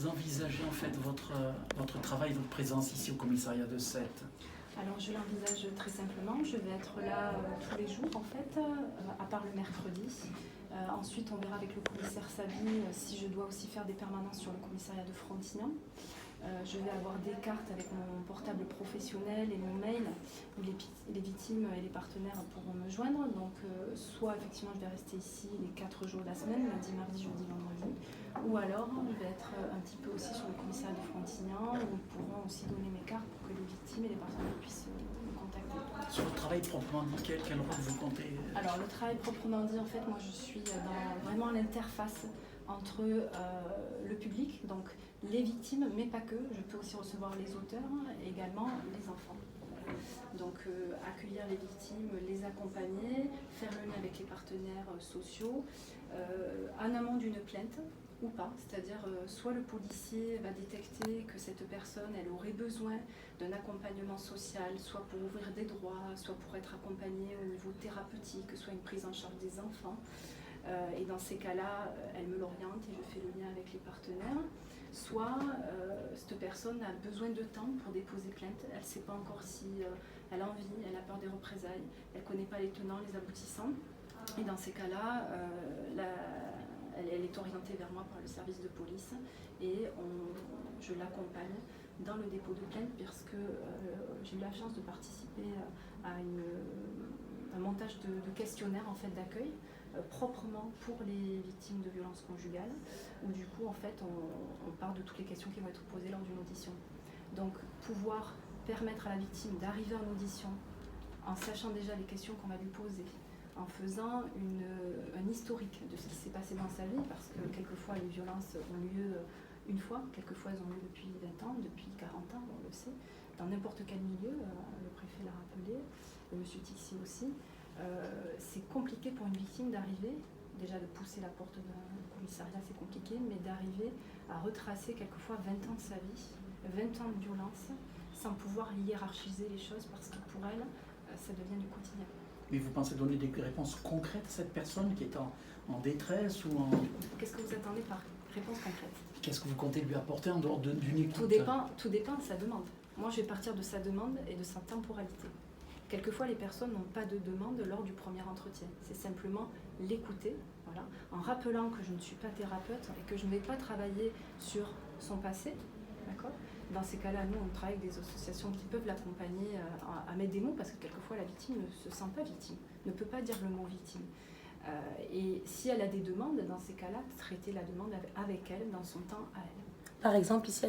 vous envisagez en fait votre travail, votre présence ici au commissariat de Sète? Alors je l'envisage très simplement, je vais être là tous les jours en fait, à part le mercredi. Ensuite on verra avec le commissaire Sabi si je dois aussi faire des permanences sur le commissariat de Frontignan. Je vais avoir des cartes avec mon portable professionnel et mon mail où les victimes et les partenaires pourront me joindre. Donc soit effectivement je vais rester ici les 4 jours de la semaine, lundi, mardi, jeudi, vendredi, ou alors je vais être un petit peu aussi sur le commissariat de Frontignan où ils pourront aussi donner mes cartes pour que les victimes et les partenaires puissent me contacter. Sur le travail proprement dit, quel rôle vous comptez? Alors le travail proprement dit, en fait, moi je suis dans vraiment l'interface entre le public, donc les victimes, mais pas que. Je peux aussi recevoir les auteurs et également les enfants. Donc accueillir les victimes, les accompagner, faire le lien avec les partenaires sociaux, en amont d'une plainte ou pas, c'est-à-dire soit le policier va détecter que cette personne elle aurait besoin d'un accompagnement social, soit pour ouvrir des droits, soit pour être accompagnée au niveau thérapeutique, soit une prise en charge des enfants. Et dans ces cas-là, elle me l'oriente et je fais le lien avec les partenaires. Soit cette personne a besoin de temps pour déposer plainte, elle ne sait pas encore si elle a envie, elle a peur des représailles, elle ne connaît pas les tenants, les aboutissants. Et dans ces cas-là, elle est orientée vers moi par le service de police et je l'accompagne dans le dépôt de plainte parce que j'ai eu la chance de participer à un montage de questionnaire en fait, d'accueil proprement pour les victimes de violences conjugales où du coup en fait on part de toutes les questions qui vont être posées lors d'une audition. Donc pouvoir permettre à la victime d'arriver en audition en sachant déjà les questions qu'on va lui poser, en faisant un historique de ce qui s'est passé dans sa vie, parce que quelquefois les violences ont lieu une fois, quelquefois elles ont lieu depuis 20 ans, depuis 40 ans, on le sait, dans n'importe quel milieu, le préfet l'a rappelé, et M. Tixi aussi. C'est compliqué pour une victime d'arriver, déjà de pousser la porte d'un commissariat c'est compliqué, mais d'arriver à retracer quelquefois 20 ans de sa vie, 20 ans de violence, sans pouvoir hiérarchiser les choses, parce que pour elle, ça devient du quotidien. Mais vous pensez donner des réponses concrètes à cette personne qui est en détresse ou en... Qu'est-ce que vous attendez par réponse concrète? Qu'est-ce que vous comptez lui apporter en dehors d'une écoute? Tout dépend de sa demande. Moi, je vais partir de sa demande et de sa temporalité. Quelquefois, les personnes n'ont pas de demande lors du premier entretien. C'est simplement l'écouter, voilà, en rappelant que je ne suis pas thérapeute et que je ne vais pas travailler sur son passé. D'accord ? Dans ces cas-là, nous, on travaille avec des associations qui peuvent l'accompagner à mettre des mots, parce que quelquefois, la victime ne se sent pas victime, ne peut pas dire le mot victime. Et si elle a des demandes, dans ces cas-là, traiter la demande avec elle, dans son temps à elle. Par exemple, ici,